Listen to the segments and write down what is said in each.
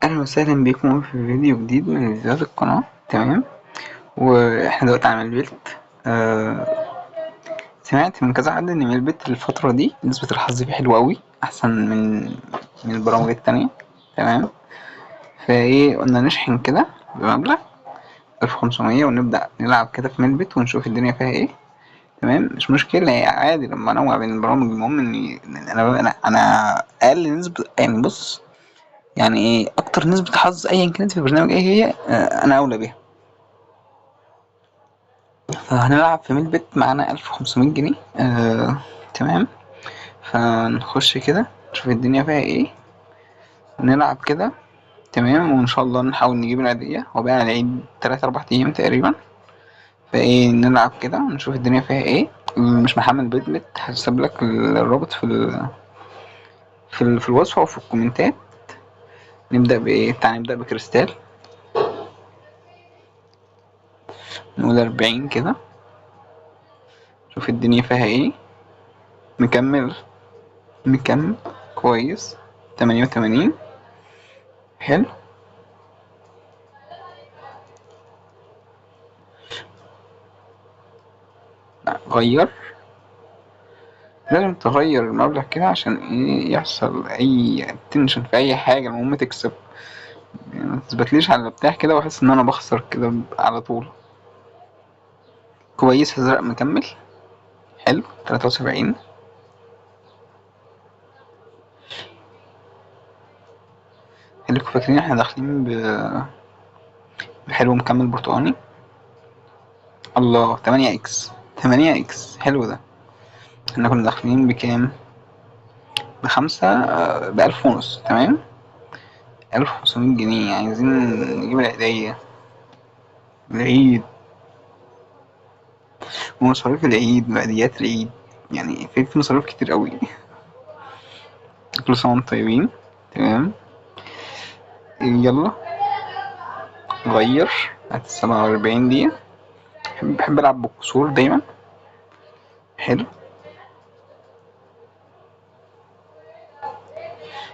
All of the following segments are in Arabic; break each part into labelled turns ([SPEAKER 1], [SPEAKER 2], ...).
[SPEAKER 1] أهلا وسهلا بكم في فيديو جديد من فيديوهات القناة. تمام. واحنا دلوقتي على ملبت. آه سمعت من كذا حد ان ملبت الفترة دي نسبة الحظ فيه حلوة أوي، أحسن من البرامج التانية. تمام. فايه قلنا نشحن كده بمبلغ 1500 ونبدأ نلعب كده في ملبت ونشوف الدنيا فيها ايه. تمام، مش مشكلة، يعني عادي لما انوع بين البرامج. المهم إن انا اقل نسبة، يعني بص، يعني ايه اكتر نسبة حظ ايا كانت في البرنامج ايه هي، انا اولى بيها. فهنلعب في ميل بت معانا 1500 جنيه. تمام. فنخش كده نشوف الدنيا فيها ايه، نلعب كده. تمام، وان شاء الله نحاول نجيب العيدية. هو بقى على العيد 3 4 ايام تقريبا. فايه نلعب كده ونشوف الدنيا فيها ايه. مش محمل بيت بت، هسيب لك الرابط في الوصف او في الكومنتات. نبدأ بايه؟ تعال نبدأ بكريستال. نقول 40 كده، شوف الدنيا فيها ايه. مكمل مكمل كويس. 88. حلو. غير. لازم تغير المبلغ كده عشان ايه؟ يحصل اي تنشن في اي حاجة، المهم تكسب. يعني ما تثبتليش على بتاع كده واحس ان انا بخسر كده على طول. كويس، ازرق مكمل. حلو. 73. خليكم فاكرين احنا داخلين بحلو مكمل برتقاني. الله، 8 اكس. 8 اكس حلو ده. احنا كنا داخلين بكام؟ بخمسة، بألف ونص. تمام. 1500 جنيه، عايزين نجيب العيدية، العيد ومصاريف العيد، بعديات العيد. يعني في مصاريف كتير قوي. كل سنة وانتم طيبين. تمام. يلا غير. هات 47 دي. بحب ألعب بالكسور دايما. حلو.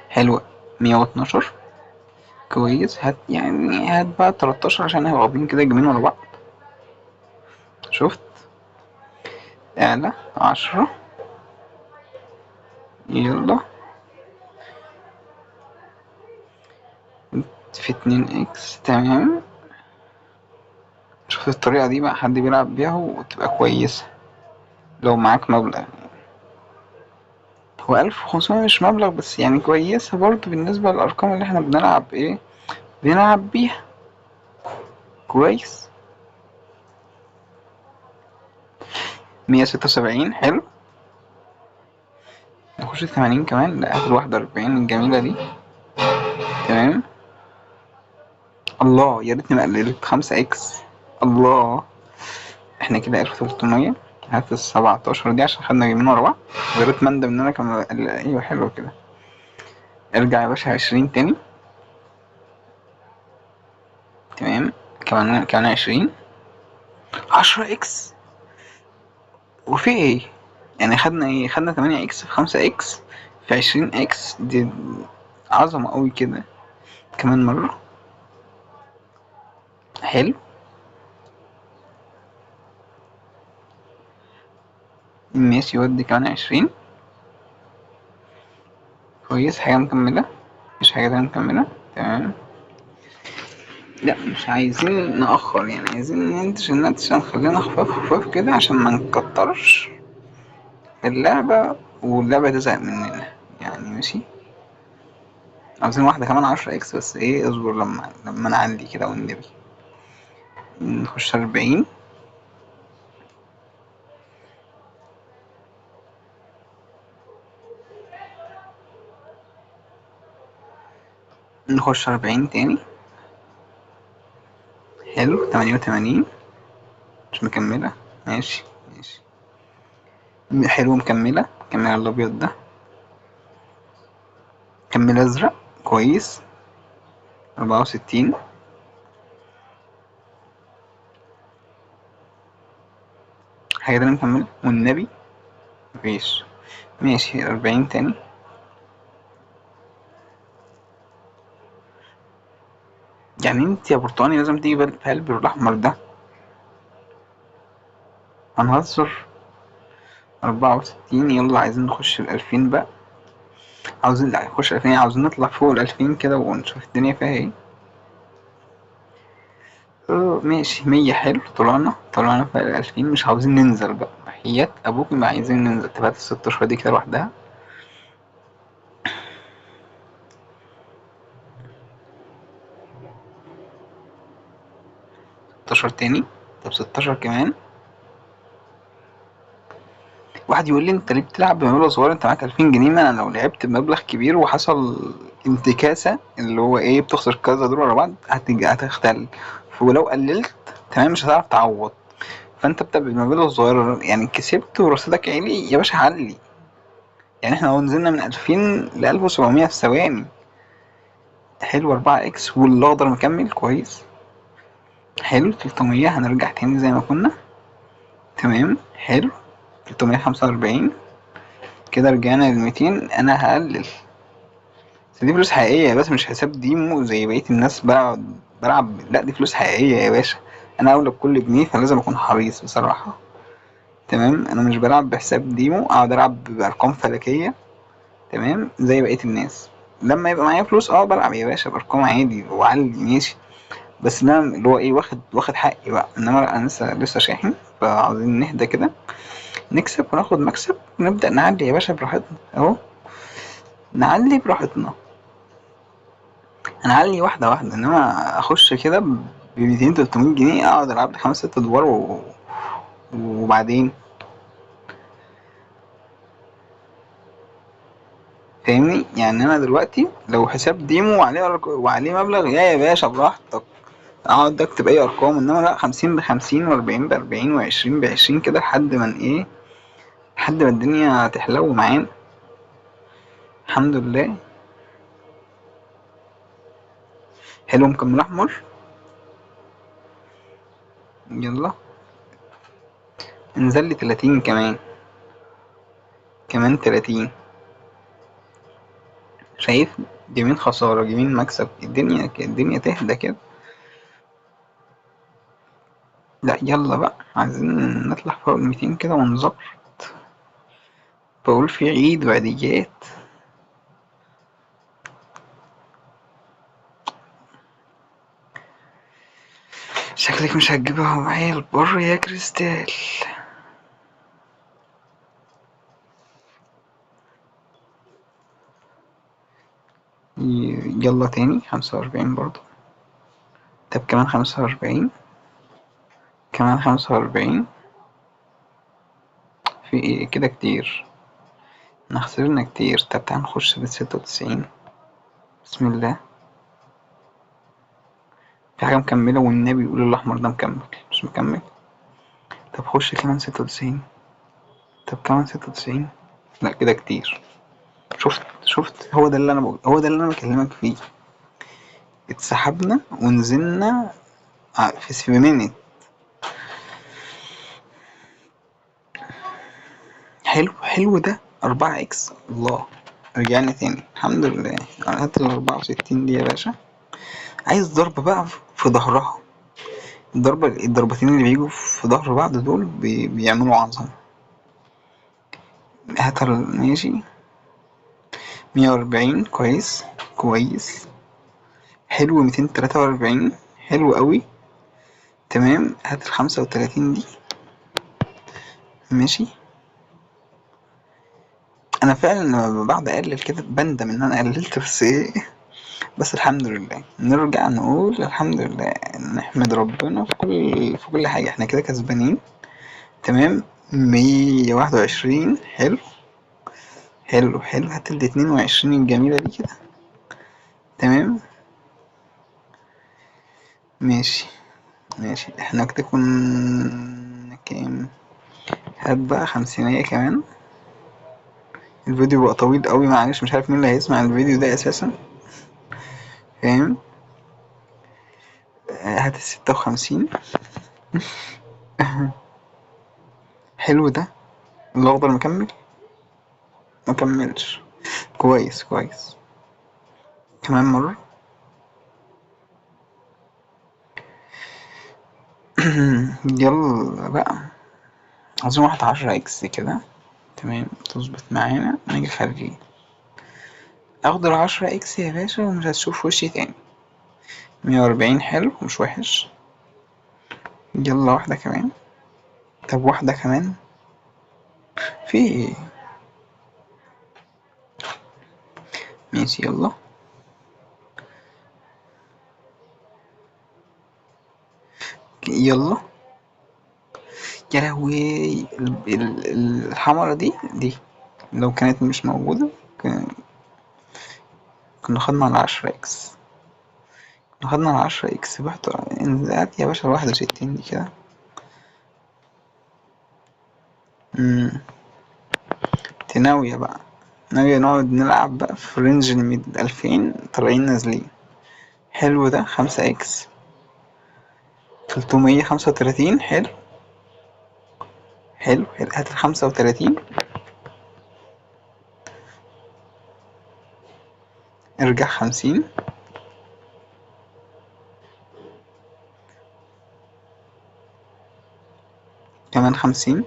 [SPEAKER 1] حلو. 112. كويس. هات يعني هات بقى 13 عشان هيبقى واخدين كده جيمين ورا بعض. شفت؟ اعلى. 10. يلا. في 2 اكس. تمام. شوف الطريقة دي بقى حد بيلعب بيها وتبقى كويسة لو معاك مبلغ. هو 1500 مش مبلغ، بس يعني كويسة برضه بالنسبة للأرقام اللي احنا بنلعب بيها. كويس. 176. حلو. نخش 80 كمان. لا، هات 41 الجميلة دي. تمام. الله، يا ريتني ما قللت 5 اكس. الله. احنا كده 1300. هات ال 17 دي عشان خدنا جيمين ورا بعض. ويا ريت مندم ان انا كان ايوه حلو كده. ارجع يا باشا 20 تاني. تمام. كمان 20. 10 اكس. وفي ايه؟ يعني خدنا ايه؟ خدنا 8 اكس في 5 اكس في 20 اكس دي. عظمة قوي كده. كمان مرة. حلو. ماشي، ودي كمان 20. كويس. حاجة مكملة. مش حاجة تانية مكملة. تمام. لا، مش عايزين نأخر، يعني عايزين ننتش نخلينا خفاف خفاف كده عشان ما نكترش اللعبة واللعبة تزهق مننا. يعني ماشي. عاوزين واحدة كمان 10 اكس، بس ايه، اصبر لما نعلي كده والنبي. نخش 40. نخش 40 تاني. حلو. 88. مش مكملة. ماشي ماشي. حلو. مكملة الأبيض ده. مكملة أزرق. كويس. 64. حاجة تانية مكملة والنبي. مفيش. ماشي. 40 تاني. يعني انت يا برتقاني لازم تيجي في قلب الأحمر ده؟ هنهزر. 64. يلا عايزين نخش ال2000 بقى. عاوزين لا نخش 2000، عاوزين نطلع فوق ال2000 كده ونشوف الدنيا فيها ايه. ماشي 100. حلو، طلعنا في ال2000. مش عاوزين ننزل بقى، وحياة أبوك ما عايزين ننزل. تبقى ال6 أشهر دي كده لوحدها. 16 تاني. طب 16 كمان. واحد يقول لي انت ليه بتلعب بمبلغ صغير؟ انت معاك 2000 جنيه. ما انا لو لعبت بمبلغ كبير وحصل انتكاسة، اللي هو ايه، بتخسر كذا دور ورا بعض، هتختل. ولو قللت تمام مش هتعرف تعوض. فانت ابدأ بالمبالغ الصغيرة، يعني كسبت ورصيدك عالي يا باشا علي. يعني احنا لو نزلنا من 2000 ل 1700 في ثواني. حلو 4 اكس والاخضر مكمل كويس. حلو 300. هنرجع تاني زي ما كنا. تمام حلو. 345. كده رجعنا ل200. انا هقلل. بس دي فلوس حقيقية، بس مش حساب ديمو زي بقية الناس بقعد بلعب. لا دي فلوس حقيقية يا باشا. انا اولى بكل جنيه، فلازم اكون حريص بصراحة. تمام. انا مش بلعب بحساب ديمو اقعد العب بارقام فلكية. تمام زي بقية الناس. لما يبقى معايا فلوس بلعب يا باشا بارقام عادي وعلي ماشي. بس انا اللي هو ايه، واخد حقي بقى. انما لا، انا لسه شاحن. فعاوزين نهدى كده، نكسب وناخد مكسب ونبدأ نعلي يا باشا براحتنا اهو. نعلي براحتنا. هنعلي واحدة واحدة. انما اخش كده ب 200 300 جنيه اقعد العب لي 5 6 ادوار وبعدين. فاهمني؟ يعني انا دلوقتي لو حساب ديمو وعليه مبلغ، يا باشا براحتك اقعد اكتب اي ارقام. انما لا، 50 ب50 و40 ب40 و20 ب20 كده لحد ما ايه، لحد ما الدنيا تحلو معانا. الحمد لله. حلو مكمل احمر. يلا انزل لي 30 كمان. كمان 30. شايف؟ جيمين خسارة جيمين مكسب. الدنيا تهدى كده. لا يلا بقى، عايزين نطلع فوق 200 كده ونظبط. بقول في عيد وعيديات. شكلك مش هتجيبها معايا البر يا كريستال. يلا تاني 45 برضو. طب كمان 45. كمان 45. في ايه كده كتير؟ احنا خسرنا كتير. طب تعال نخش بال96. بسم الله. في حاجة مكملة والنبي يقول الأحمر ده مكمل. مش مكمل. طب خش كمان 96. طب كمان 96. لا كده كتير. شفت هو ده اللي انا بقول، هو ده اللي انا بكلمك فيه. اتسحبنا ونزلنا في منت. حلو ده 4 اكس. الله. رجعنا تاني الحمد لله. هات ال64 دي يا باشا. عايز ضربة بقى في ظهرها. الضربتين اللي بيجوا في ظهر بعض دول بيعملوا عظمة. ماشي. 140 كويس. كويس. حلو 243. حلو قوي. تمام هات ال35 دي. ماشي. انا فعلا لما بقعد اقلل كده بندم ان انا قللت، بس ايه، بس الحمد لله. نرجع نقول الحمد لله، نحمد ربنا في كل حاجة. احنا كده كسبانين. تمام. 121. حلو. حلو هات ال22 الجميلة دي كده. تمام. ماشي. احنا كده كنا كام؟ هات بقى 500 كمان. الفيديو بقى طويل قوي، معلش مش عارف مين اللي هيسمع الفيديو ده اساسا. فاهم؟ هات ال56. حلو ده. الاخضر مكمل. مكملش. كويس. كمان مرة. يلا بقى، عاوزين واحدة 10 اكس كده. تمام، تظبط معانا نيجي خارجين. اخد ال10 اكس يا باشا ومش هتشوف وشي تاني. 140 حلو مش وحش. يلا واحدة كمان. طب واحدة كمان. في ايه؟ ماشي يلا. يلا. يا لهوي، الحمرا دي لو كانت مش موجودة كنا خدنا على 10 اكس. كنا خدنا على 10 اكس بحت. هات يا باشا 61 دي كده. انت ناوية بقى، ناوية نقعد نلعب بقى في رينج الميد 2000 طالعين نازلين. حلو ده 5 اكس. 335 حلو. حلو حلو، هات ال35. ارجع 50. كمان 50.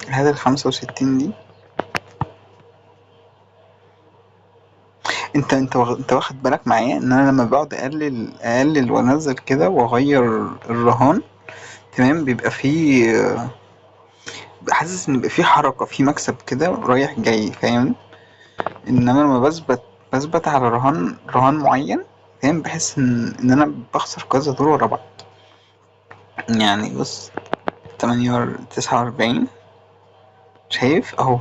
[SPEAKER 1] هات ال65 دي. انت واخد بالك معايا ان انا لما بقعد اقلل وانزل كده واغير الرهان. تمام، بيبقى فيه، حاسس ان بيبقى فيه حركة في مكسب كده رايح جاي، فاهم؟ انما لما بثبت على رهان معين، فاهم؟ بحس ان انا بخسر كذا دور ورا بعض. يعني بص، 49. شايف اهو.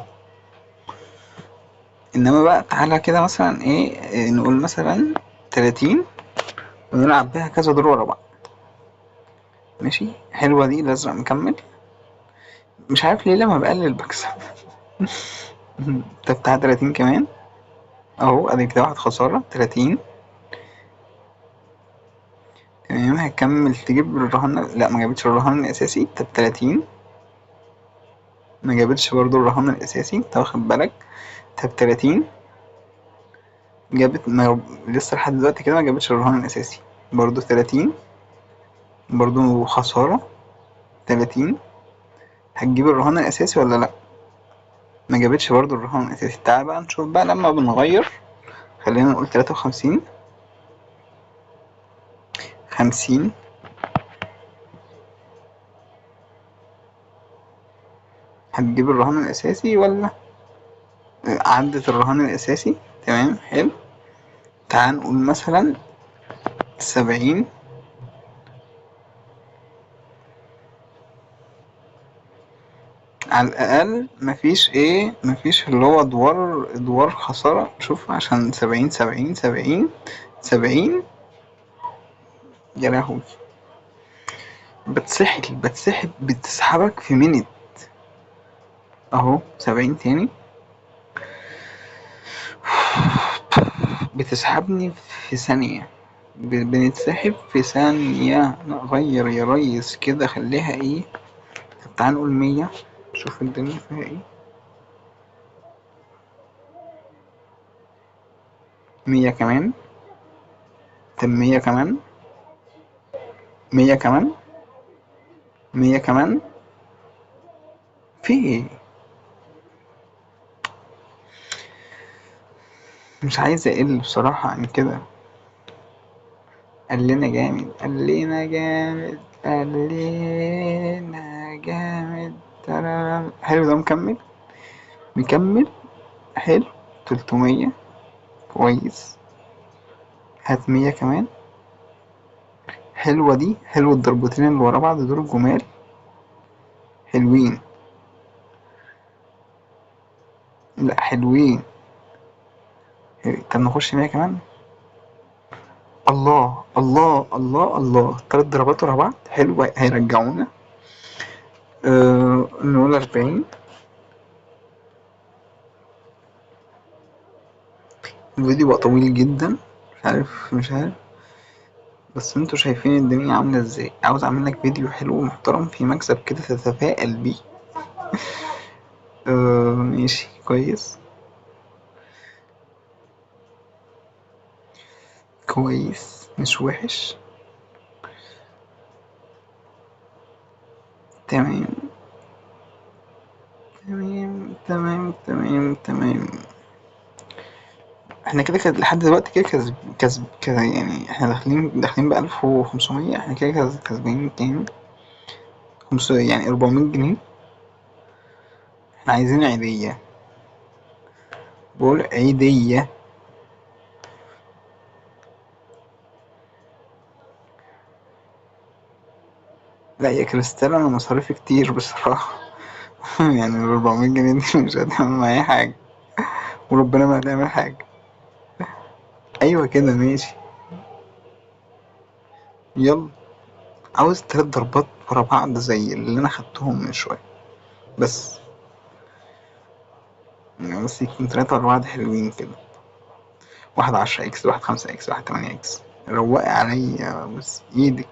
[SPEAKER 1] انما بقى تعالى كده مثلا ايه نقول مثلا 30 ونلعب بيها كذا دور ورا بعض. ماشي، حلوة دي الازرق مكمل. مش عارف ليه لما بقلل بكسب. طب بتاع 30 كمان. اهو ادي كده واحد خسارة 30. تمام، هكمل تجيب الرهان. لا ما جابتش الرهان الاساسي. طب 30. ما جابتش برضو الرهان الاساسي، انت واخد بالك؟ طب 30. جابت ما... لسه لحد دلوقتي كده ما جابتش الرهان الاساسي. برضو 30. برضو خسارة 30. هتجيب الرهان الاساسي ولا لا؟ ما جابتش برضو الرهان الاساسي. تعال بقى نشوف بقى لما بنغير. خلينا نقول 53. 50. هتجيب الرهان الاساسي ولا؟ عدت الرهان الاساسي. تمام حلو. تعال نقول مثلا 70. على الاقل مفيش اللي هو ادوار خسارة. شوف عشان 70 70 70 70. يا لهوي، بتسحب بتسحبك في مينت. اهو 70 تاني. بتسحبني في ثانية. بنتسحب في ثانية. لا غير يا ريس كده، خليها ايه. طب تعال نقول 100. شوف الدنيا فيها ايه. 100 كمان. طب 100 كمان. 100 كمان. 100 كمان. في ايه؟ مش عايز اقل بصراحة عن كده. قلنا جامد قلنا جامد قلنا جامد. ترارم. حلو ده مكمل. مكمل. حلو. 300. كويس. هات 100 كمان. حلوة دي، حلو الضربتين اللي ورا بعض دول جمال. حلوين. لا حلوين. طب نخش 100 كمان. الله الله الله الله، 3 ضربات ورا بعض حلو هيرجعونا. نقول 40. الفيديو بقى طويل جدا. مش عارف. بس انتوا شايفين الدنيا عاملة ازاي. عاوز اعمل لك فيديو حلو ومحترم في مكسب كده تتفائل بيه. ماشي كويس. كويس مش وحش. تمام تمام تمام تمام تمام. احنا كده لحد دلوقتي كده كسب كده، يعني احنا داخلين ب1500، احنا كده كسبانين كام؟ يعني 400 جنيه. احنا عايزين عيدية، بقول عيدية. لا يا كريستال، انا مصاريفي كتير بصراحة. يعني ال400 جنيه دي مش هتعمل معايا حاجة، وربنا ما هتعمل حاجة. ايوه كده ماشي. يلا، عاوز 3 ضربات ورا بعض زي اللي انا خدتهم من شوية بس. يعني بس يكون 3 ورا بعض حلوين كده. واحد 10 اكس، واحد 5 اكس، واحد 8 اكس. روقي عليا بس ايدك.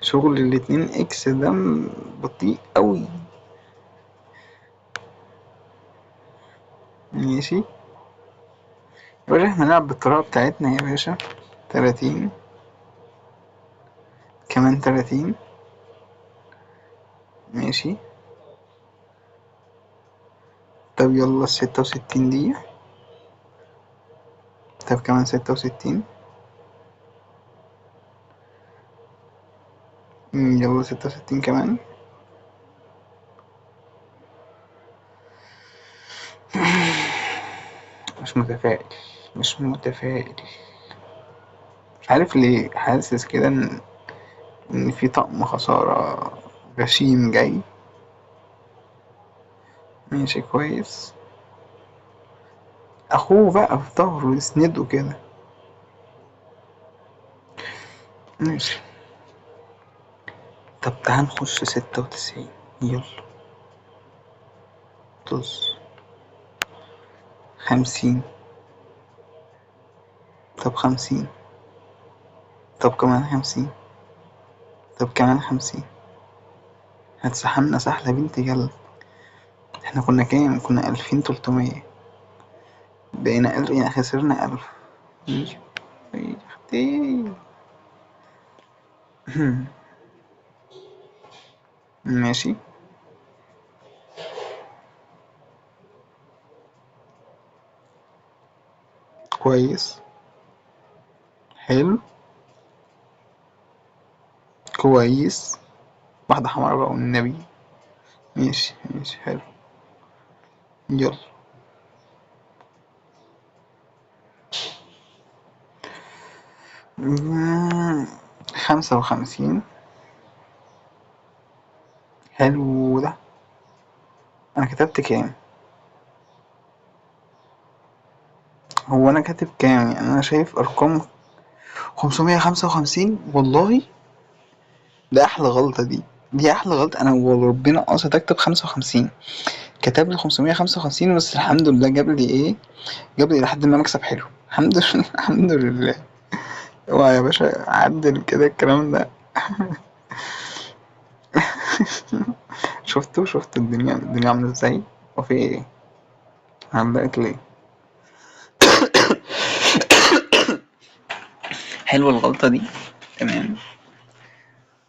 [SPEAKER 1] شغل ال2 اكس ده بطيء قوي. ماشي يا باشا، احنا نلعب بالطريقة بتاعتنا يا باشا. 30، كمان 30. ماشي. طب يلا 66 دي. طب كمان 66. يلا 66 كمان. مش متفائل، مش متفائل. مش عارف ليه حاسس كده ان في طقم خسارة غشيم جاي. ماشي كويس. اخوه بقى في ظهره يسنده كده. ماشي. طب تعال نخش 96. يلا. طز. 50. طب 50. طب كمان 50. طب كمان 50. هتسحلنا سحلة بنت كلب. احنا كنا كام؟ كنا 2300. بقينا يعني خسرنا 1000. يا اختي. ماشي كويس. حلو. كويس. واحدة حمرا بقى والنبي. ماشي ماشي حلو. يلا. 55. حلو ده. انا كتبت كام؟ هو انا كاتب كام؟ يعني انا شايف ارقام 555 والله. ده احلى غلطة دي احلى غلطة. انا وربنا قاصد اكتب 55، كتب لي 555 بس الحمد لله جاب لي ايه؟ جاب لي لحد ما مكسب حلو. الحمد لله الحمد لله. اوعى يا باشا عدل كده الكلام ده. شفت الدنيا عاملة ازاي؟ وفي ايه؟ علقت ليه؟ حلوة الغلطة دي. تمام.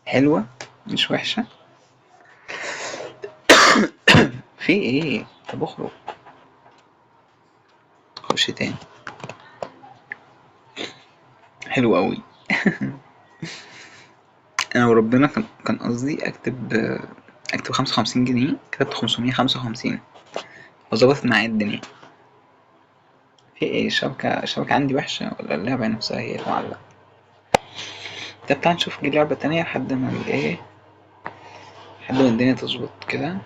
[SPEAKER 1] حلوة مش وحشة. في ايه؟ طب اخرج. خش تاني. حلو قوي. انا وربنا كان قصدي اكتب 55 جنيه، كتبت 555 وظبطت معايا الدنيا. في ايه؟ الشبكة عندي وحشة ولا اللعبة نفسها هي اللي معلقة؟ طب تعال نشوف لعبة تانية لحد ما لحد ما الدنيا تظبط كده.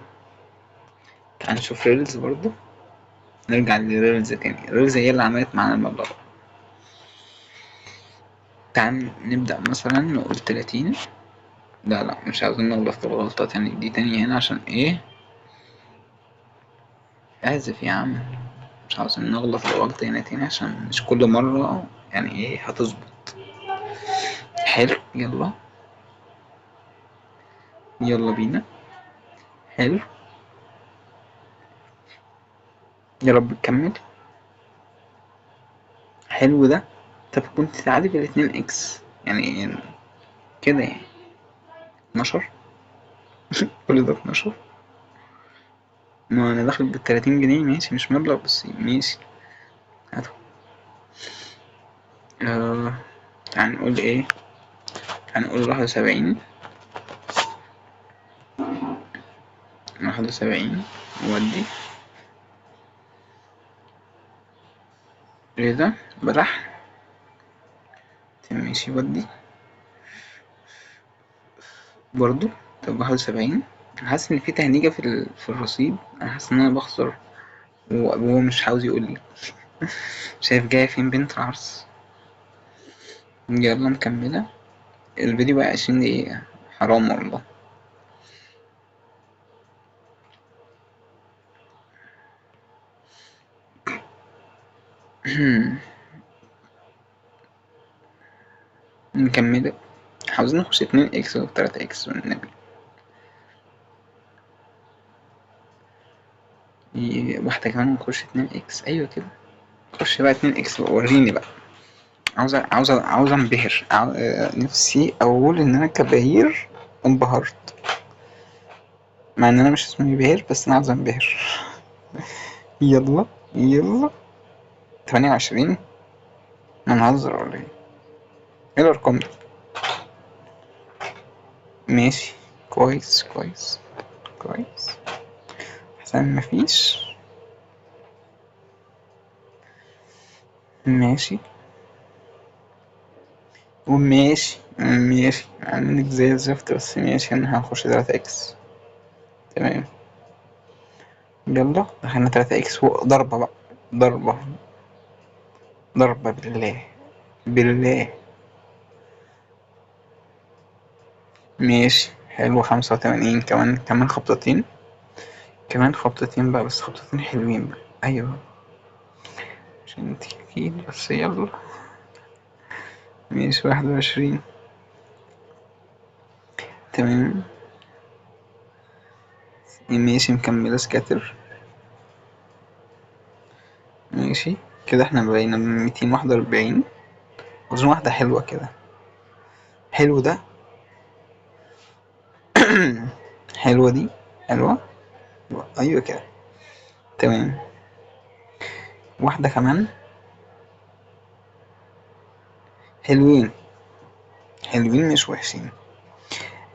[SPEAKER 1] تعال نشوف ريلز برضو. نرجع للريلز تاني، الريلز هي اللي عملت معانا المبلغ. تعال نبدأ مثلا نقول 30. لا مش عاوزين نغلط في الغلطات، يعني دي تانية هنا عشان ايه؟ اعزف يا عم. مش عاوزين نغلط في الغلطة هنا تاني عشان مش كل مرة يعني ايه هتظبط. حلو يلا. يلا بينا. حلو. يا رب تكمل. حلو ده. طب كنت تعادل الاتنين اكس يعني كده يعني 12. كل ده 12. ما انا داخل ب30 جنيه ماشي، مش مبلغ بس ماشي. هاتوا. آه هنقول ايه؟ هنقول 71. 71 ودي ايه ده بلح. ماشي ودي برضو. طب 71. أنا حاسس إن في تهنيجة في الرصيد. أنا حاسس إن أنا بخسر وهو مش عاوز يقولي. شايف جاية فين بنت العرس. يلا مكملة. الفيديو بقى 20 دقيقة. حرام والله. مكملة. عاوزين نخش 2 اكس و 3 اكس والنبي. واحدة كمان ونخش 2 اكس. أيوة كده. خش بقى 2 اكس وريني بقى. عاوز انبهر. نفسي اقول ان انا كبهير انبهرت، مع ان انا مش اسمي بهير بس انا عاوز انبهر. يلا يلا. 28. انا هنهزر ولا ايه؟ ايه الارقام دي؟ ماشي. كويس كويس كويس. احسن مفيش. ماشي وماشي ماشي عنك زي الزفت بس ماشي. انا هخش 3 اكس. تمام. يلا دخلنا 3 اكس ضربة بقى. ضربة. ضربة بالله. بالله. ماشي حلو. 85. كمان خبطتين. كمان خبطتين بقى بس خبطتين حلوين بقى. ايوه عشان انتي اكيد بس يلا. ماشي 21. تمام. ماشي مكملة سكاتر. ماشي كده احنا بقينا 241. أظن واحدة حلوة كده. حلو ده. حلوة دي. حلوة. أيوة كده. تمام. واحدة كمان. حلوين. حلوين مش وحشين.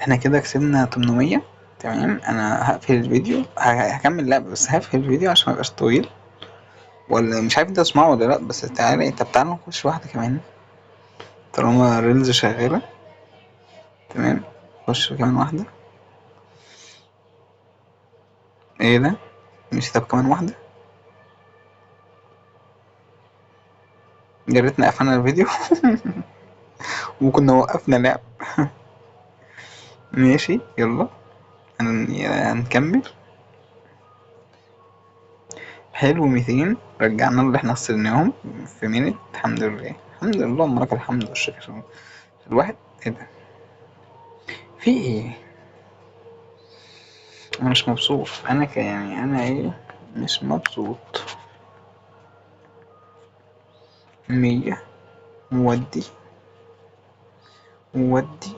[SPEAKER 1] احنا كده كسبنا 800. تمام. انا هقفل الفيديو. هكمل لعبة بس هقفل الفيديو عشان ميبقاش طويل. ولا مش عارف انت تسمعه ولا لأ، بس تعالى. طب تعالى نخش واحدة كمان طالما ريلز شغالة. تمام. نخش كمان واحدة. ايه ده؟ مش طب كمان واحدة. يا ريتنا قفلنا الفيديو. وكنا وقفنا لعب. ماشي يلا. هنكمل. حلو 200. رجعنا اللي احنا خسرناهم في مينت. الحمد لله الحمد لله اللهم لك الحمد والشكر. الواحد. ايه ده؟ في ايه؟ انا مش مبسوط. انا يعني انا ايه؟ مش مبسوط. 100. ودي ودي.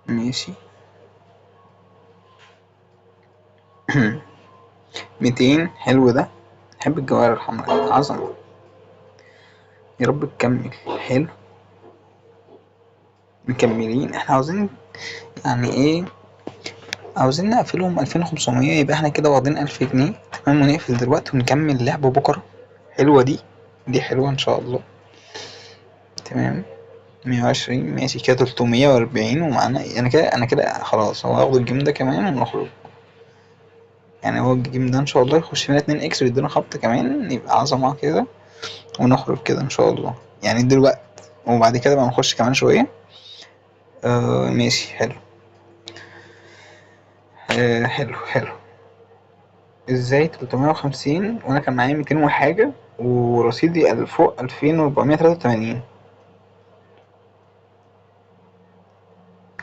[SPEAKER 1] ماشي. 200. حلو ده. بحب الجواهر الحمراء عظمة. يا رب تكمل. حلو. مكملين. احنا عاوزين يعني ايه؟ عاوزين نقفلهم 2500 يبقى احنا كده واخدين 1000 جنيه. تمام. ونقفل دلوقتي ونكمل لعب بكرة. حلوة دي. دي حلوة ان شاء الله. تمام. 120. ماشي كده 340 ومعانا. انا كده خلاص. هو هياخد الجيم ده كمان ونخرج. يعني هو الجيم ده ان شاء الله يخش فينا 2 اكس ويدينا خبط كمان يبقى عظمة كده. ونخرج كده ان شاء الله يعني دلوقتي. وبعد كده بقى نخش كمان شوية. ماشي حلو. حلو حلو. ازاي 350 وانا كان معايا 200 وحاجة ورصيدي فوق 2483.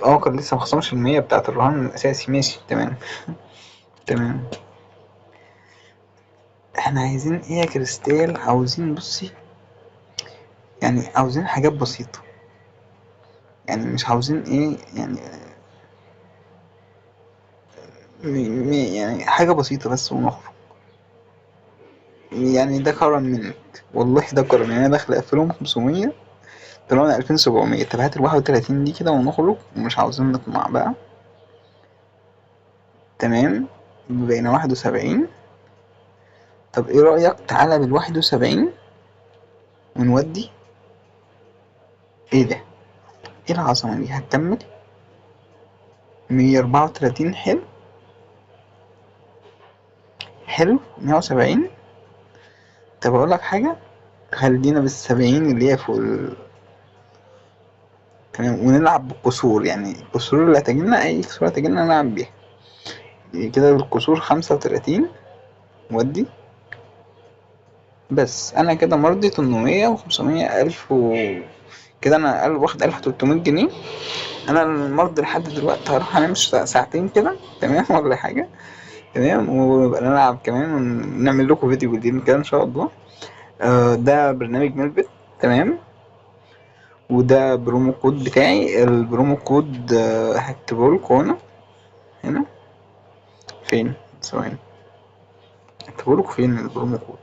[SPEAKER 1] اه كان لسه مخصمش 100 بتاعت الرهان الاساسي. ماشي تمام. تمام. احنا عايزين ايه يا كريستال؟ عاوزين بصي يعني عاوزين حاجات بسيطة، يعني مش عاوزين ايه يعني يعني حاجة بسيطة بس ونخرج. يعني ده كرم منك، والله ده كرم. يعني انا داخل اقفلهم 500، طلعنا 2700. طب هات ال 31 دي كده ونخرج، ومش عاوزين نطمع بقى. تمام، بقينا 71. طب ايه رأيك تعالى بال 71 ونودي. ايه ده؟ ايه العظمة دي؟ هتكمل 134. حلو حلو 170. طب اقول لك حاجة، خلينا بال70 اللي هي فوق تمام، ونلعب بالكسور. يعني الكسور اللي هتجيلنا، اي كسور هتجيلنا نلعب بيها. كده الكسور 35 ودي. بس انا كده مرضي 800 و500 الف كده انا واخد 1300 جنيه. انا المرض لحد دلوقتي هروح انام ساعتين كده تمام ولا حاجة. تمام، ونبقى نلعب كمان ونعمل لكم فيديو جديد كده ان شاء الله. ده برنامج ملبت. تمام، وده برومو كود بتاعي. البرومو كود هكتبه لكم هنا. فين؟ ثواني، هكتبه لكم فين البرومو كود؟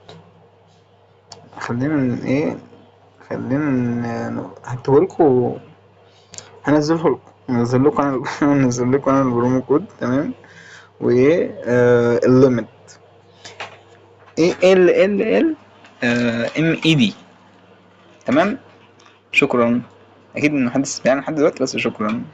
[SPEAKER 1] خلينا ايه، خلينا هكتبه لكم، هنزله لكم، هنزل لكم انا هنزل لكم انا البرومو كود. تمام، وايه الليمت ايه ال ام اي دي. تمام، شكرا. اكيد محدش سمعني لحد دلوقتي، بس شكرا.